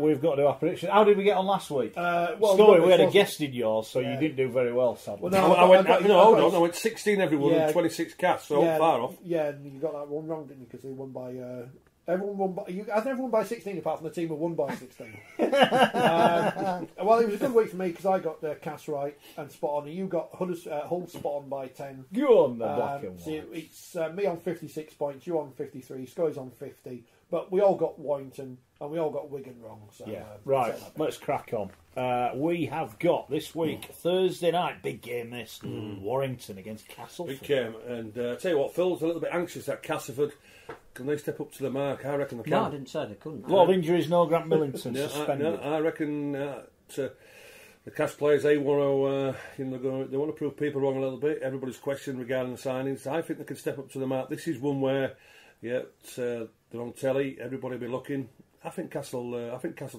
we've got to do our prediction. How did we get on last week? Well, we had a guest in yours, so you didn't do very well, sadly. Well, I went 16 everyone and 26 casts, so far off. Yeah, and you got that one wrong, didn't you? Because they won by... everyone won by 16 apart from the team who won by 16. Well, it was a good week for me because I got the cast right and spot on, and you got Hull spot on by 10. Go on, the black and white. So it's me on 56 points, you on 53, Scully's on 50, but we all got Warrington and we all got Wigan wrong. So right, let's crack on. We have got this week, Thursday night, big game this, Warrington against Castleford. Big game, and tell you what, Phil's a little bit anxious at Castleford. Can they step up to the mark? I reckon they can. No, I didn't say they couldn't. A lot of injuries, no Grant Millington suspended. I reckon the Cas players, they want to, they want to prove people wrong a little bit. Everybody's questioned regarding the signings. I think they can step up to the mark. This is one where, they're on telly. Everybody will be looking. I think Castle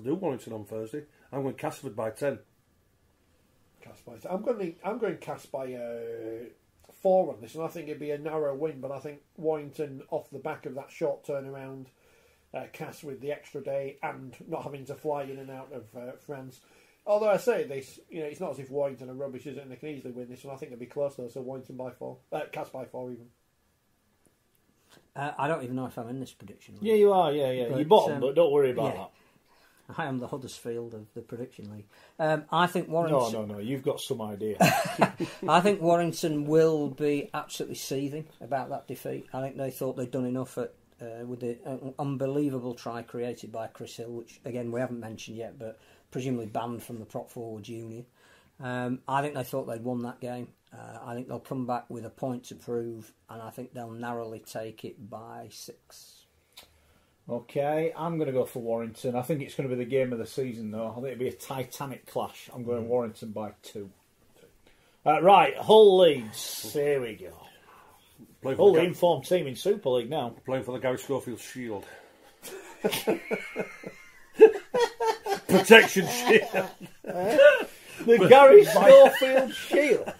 do Warrington on Thursday. I'm going Castleford by 10. I'm going Cast by 4 on this, and I think it'd be a narrow win. But I think Warrington, off the back of that short turnaround, Cast with the extra day and not having to fly in and out of France. Although I say this, it's not as if Warrington are rubbish, is it? And they can easily win this one. I think it'll be close though. So Warrington by 4, Cast by 4 even. I don't even know if I'm in this prediction. Yeah, you are. Yeah. You're bottom, but don't worry about that. I am the Huddersfield of the prediction league. I think Warrington... No, you've got some idea. I think Warrington will be absolutely seething about that defeat. I think they thought they'd done enough with the unbelievable try created by Chris Hill, which, again, we haven't mentioned yet, but presumably banned from the prop forwards union. I think they thought they'd won that game. I think they'll come back with a point to prove, and I think they'll narrowly take it by 6. Okay, I'm going to go for Warrington. I think it's going to be the game of the season, though. I think it'll be a titanic clash. I'm going Warrington by 2. Right, Hull Leeds. Here we go. Hull, the informed team in Super League now. Playing for the Gary Schofield Shield. Protection Shield. The Gary Schofield Shield.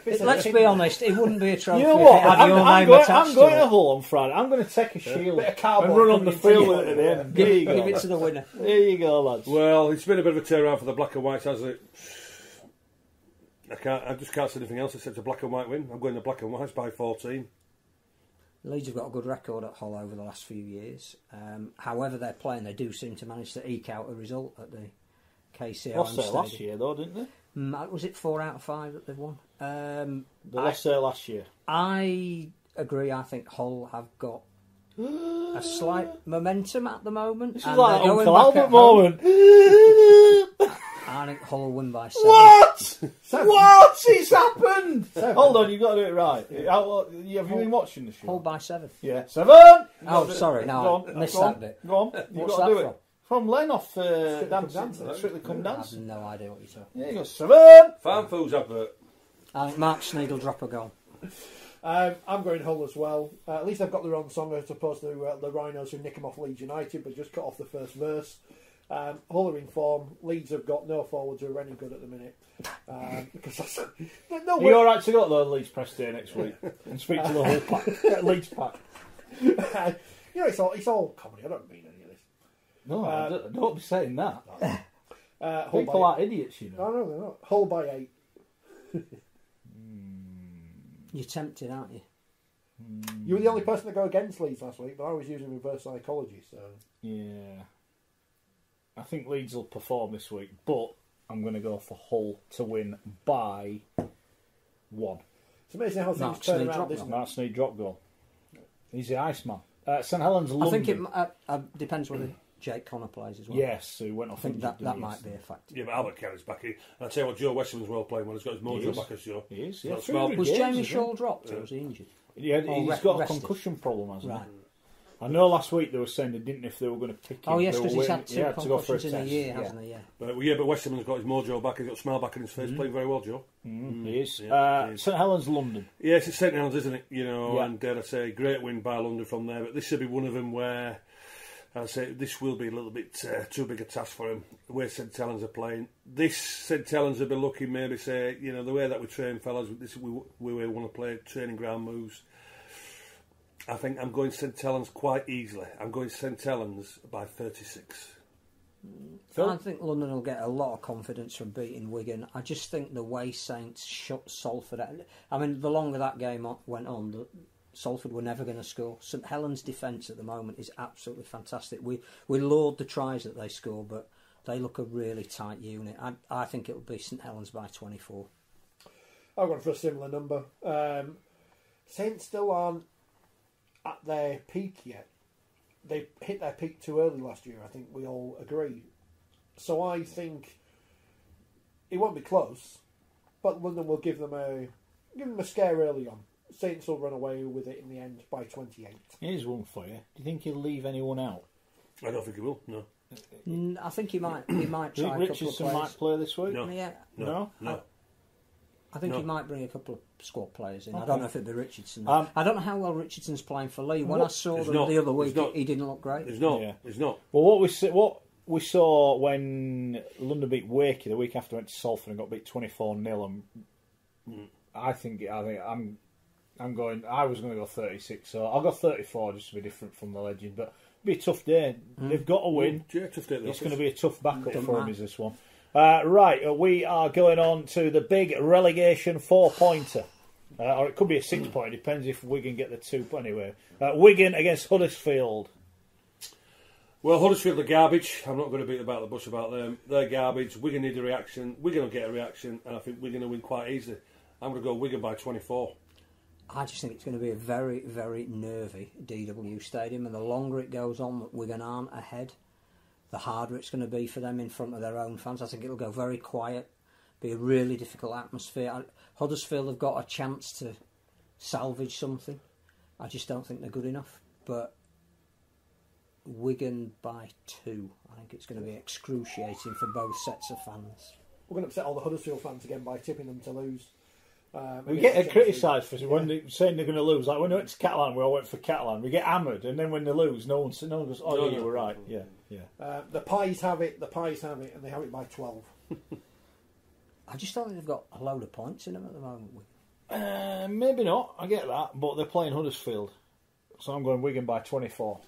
Let's be honest, it wouldn't be a trophy. You know what? If it had your name attached I'm going to Hull on Friday. I'm going to take a shield and run on the field with it at the end. Give it to the winner. There you go, lads. Well, it's been a bit of a turnaround for the black and whites, hasn't it? I just can't say anything else except a black and white win. I'm going the black and whites by 14. Leeds have got a good record at Hull over the last few years. However they're playing, they do seem to manage to eke out a result at the KCR. Lost there last year, though, didn't they? Was it 4 out of 5 that they've won? They lost there last year. I agree. I think Hull have got a slight momentum at the moment. This is like an Uncle Albert moment. I think Hull will win by 7. What? What? It's happened! 7. Hold on, you've got to do it right. Have you been watching the show? Hull by 7. Yeah. 7! Oh, sorry, no, I missed that bit. Go on, you've got to do it. From Len off Strictly Come Dancing. I have no idea what you're talking about. Yeah, you got 7! Farm Foods advert. I think Mark Sneed will drop a goal. I'm going Hull as well. At least I've got the wrong song as opposed to the Rhinos who nick them off Leeds United but just cut off the first verse. Hull are in form. Leeds have got no forwards who are any good at the minute. Because are you alright to go to the Leeds press day next week and speak to the whole pack, Leeds pack? It's all comedy. I don't mean any of this. No, don't be saying that. Hull People are idiots, you know. No, they're not. Hull by 8. You're tempted, aren't you? You were the only person to go against Leeds last week, but I was using reverse psychology, so... Yeah. I think Leeds will perform this week, but I'm going to go for Hull to win by 1. It's amazing how things turn around, isn't it? Mark Sneed drop goal. He's the Iceman. St Helens, London. I think it depends whether Jake Connor plays as well. Yes, who went off. I think that might be a factor. Yeah, but Albert Kelly's back here. And I tell you what, Joe Westham's well playing when he's got his mojo back as Joe. He is, yeah. Was Jamie Shaw dropped or was he injured? Yeah, he's got a concussion problem, hasn't he? I know last week they were saying they didn't know if they were going to pick him. Oh yes, because he's had 2 concussions in a year, hasn't he? Yeah. But West Ham's got his mojo back. He's got a smile back in his face, playing very well, Joe. He is. St Helens, London. Yes, it's St Helens, isn't it? And dare I say, great win by London from there. But this should be one of them where I say this will be a little bit too big a task for him. The way St Helens are playing, this St Helens will be looking maybe say the way that we train fellas. This we want to play training ground moves. I think I'm going St Helens quite easily. I'm going St Helens by 36. Phil? I think London will get a lot of confidence from beating Wigan. I just think the way Saints shut Salford out. I mean, the longer that game went on, Salford were never going to score. St Helens' defence at the moment is absolutely fantastic. We laud the tries that they score, but they look a really tight unit. I think it'll be St Helens by 24. I've gone for a similar number. Saints still aren't at their peak yet. They hit their peak too early last year, I think we all agree. So I think it won't be close, but London will give them a scare early on. Saints will run away with it in the end by 28. Here's one for you. Do you think he'll leave anyone out? I don't think he will. No. I think he might. He might try a couple of Richardson players. might play this week. No. Yeah, No? I think No. he might bring a couple of squad players in. Okay. I don't know if it'd be Richardson. Um, I don't know how well Richardson's playing for Lee. When I saw He's them not. the other He's week, not. he didn't look great. He's not. Yeah. He's not. Well, what we saw when London beat Wakey the week after went to Salford and got beat 24-0, and I was going to go 36, so I'll go 34 just to be different from the legend. But it'll be a tough day. They've got to win. Yeah, tough day at the It's office. going to be a tough backup Doesn't for him, matter. is this one. Right, we are going on to the big relegation 4-pointer. Or it could be a 6-pointer, depends if Wigan get the 2. Anyway, Wigan against Huddersfield. Well, Huddersfield are garbage. I'm not going to beat about the bush about them. They're garbage. Wigan need a reaction. Wigan will get a reaction, and I think Wigan will win quite easily. I'm going to go Wigan by 24. I just think it's going to be a very, very nervy DW Stadium, and the longer it goes on that Wigan aren't ahead, the harder it's going to be for them in front of their own fans. I think it'll go very quiet, be a really difficult atmosphere. Huddersfield have got a chance to salvage something. I just don't think they're good enough. But Wigan by 2. I think it's going to be excruciating for both sets of fans. We're going to upset all the Huddersfield fans again by tipping them to lose. We get criticised for when they're saying they're going to lose. Like when we went to Catalan, we all went for Catalan. We get hammered, and then when they lose, no one goes, "Oh, No, yeah, you no. were right." Yeah. The Pies have it, and they have it by 12. I just don't think they've got a load of points in them at the moment. Maybe not. I get that, but they're playing Huddersfield, so I'm going Wigan by 24.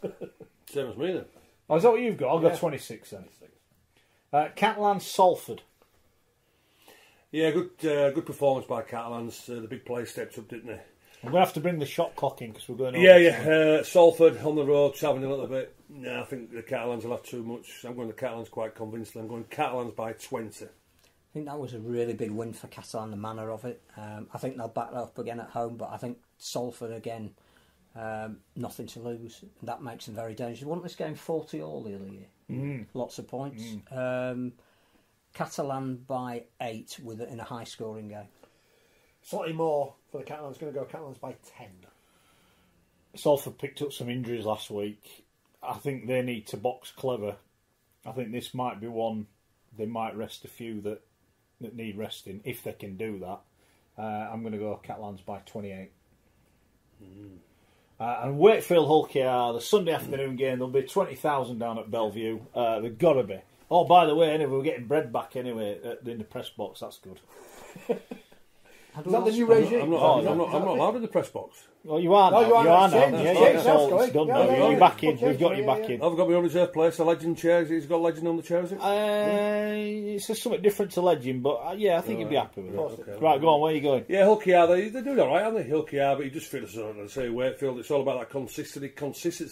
Same as me then. Oh, is that what you've got? I'll go Yeah. 26 then. Catalans Salford. Yeah, good performance by Catalans. The big players stepped up, didn't they? I'm going to have to bring the shot clock in because we're going over. Yeah. Salford on the road, travelling a little bit. No, I think the Catalans will have too much. I'm going to Catalans quite convincingly. I'm going Catalans by 20. I think that was a really big win for Catalan, the manner of it. I think they'll back that up again at home, but I think Salford again, nothing to lose. That makes them very dangerous. Wasn't this game 40-all the other year? Lots of points. Catalan by 8 in a high-scoring game. Slightly more for the Catalans. Going to go Catalans by 10. Salford picked up some injuries last week. I think they need to box clever. I think this might be one they might rest a few that need resting if they can do that. I'm going to go Catalans by 28. And Wakefield Hull KR, the Sunday afternoon game, there'll be 20,000 down at Bellevue. They've got to be. Oh, by the way, anyway, we're getting bread back anyway in the press box. That's good. Is that the new regime? I'm not allowed in the press box. Well, you are now. No, you are now. now. Shane, Yeah, Shane, yeah, that's so going. it's done Yeah, now. yeah, You're back yeah. in. We've got you Yeah, back yeah. in. I've got my own reserve place, a legend chair. He's got legend on the chair, is it? It's just something different to Legend, but yeah, I think you'd be happy with it. Okay. Right, go on, where are you going? Yeah, Hull KR, they're doing all right, aren't they? Hull KR, but you just feel as though, I say, Wakefield, it's all about that consistency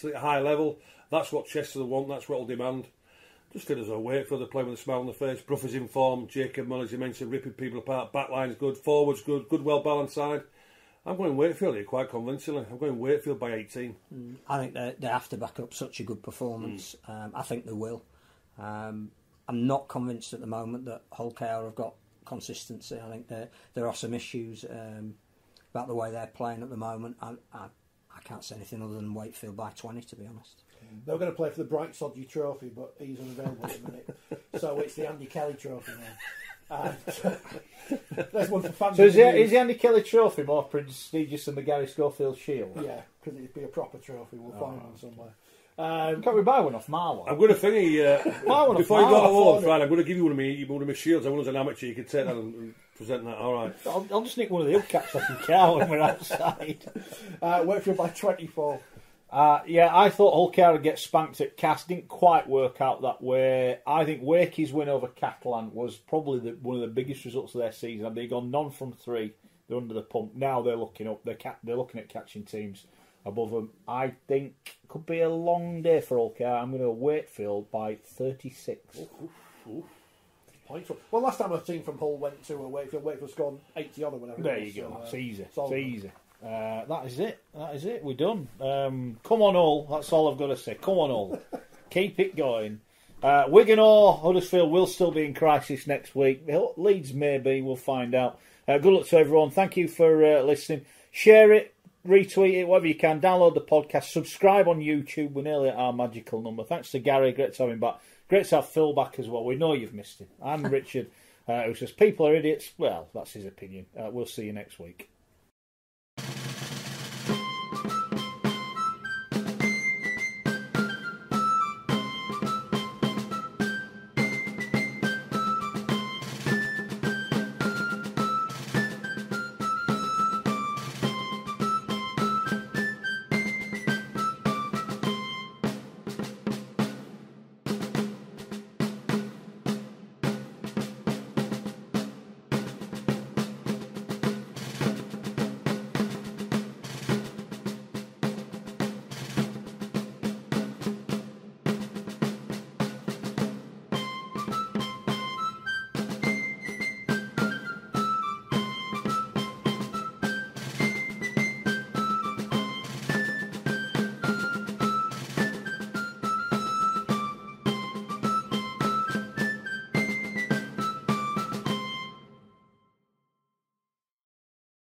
at a high level. That's what Chester want, that's what will demand. Just feel as though Wakefield, they're playing with a smile on their face. Bruffers in form, Jacob Mull, as you mentioned, ripping people apart. Backline's good, forward's good, well-balanced side. I'm going Wakefield here quite convincingly. I'm going Wakefield by 18. I think they have to back up such a good performance. I think they will. I'm not convinced at the moment that Hull KR have got consistency. I think there are some issues about the way they're playing at the moment. I can't say anything other than Wakefield by 20, to be honest. They're going to play for the Bright Sodgy Trophy, but he's unavailable at the minute. So it's the Andy Kelly Trophy now. There's one for fans. So is the Andy Kelly Trophy more prestigious than the Gary Schofield Shield? Yeah, because it'd be a proper trophy. We'll find one somewhere. Can't we buy one off Marlon? I'm going to thingy, Buy one off before you go Marlon. home on Friday, I'm going to give you one of my shields. I want as an amateur, you can take that and present that, alright. I'll just nick one of the hubcaps off your car when we're outside. Wakefield by 24. Yeah, I thought Hull KR would get spanked at Cas. Didn't quite work out that way. I think Wakey's win over Catalans was probably one of the biggest results of their season. They've gone none from 3. They're under the pump. Now they're looking up. They're looking at catching teams above them. I think it could be a long day for Hull KR. I'm going to go Wakefield by 36. Ooh. Well, last time a team from Hull went to a Wakefield scored 80 on or whatever. There you go. It's easy. It's easy. That is it. We're done. Come on, Hull. That's all I've got to say. Come on, Hull. Keep it going. Wigan or Huddersfield will still be in crisis next week. Leeds maybe. We'll find out. Good luck to everyone. Thank you for listening. Share it, retweet it, whatever you can. Download the podcast. Subscribe on YouTube. We're nearly at our magical number. Thanks to Gary. Great to have him back. Great to have Phil back as well. We know you've missed him. And Richard, who says people are idiots. Well, that's his opinion. We'll see you next week.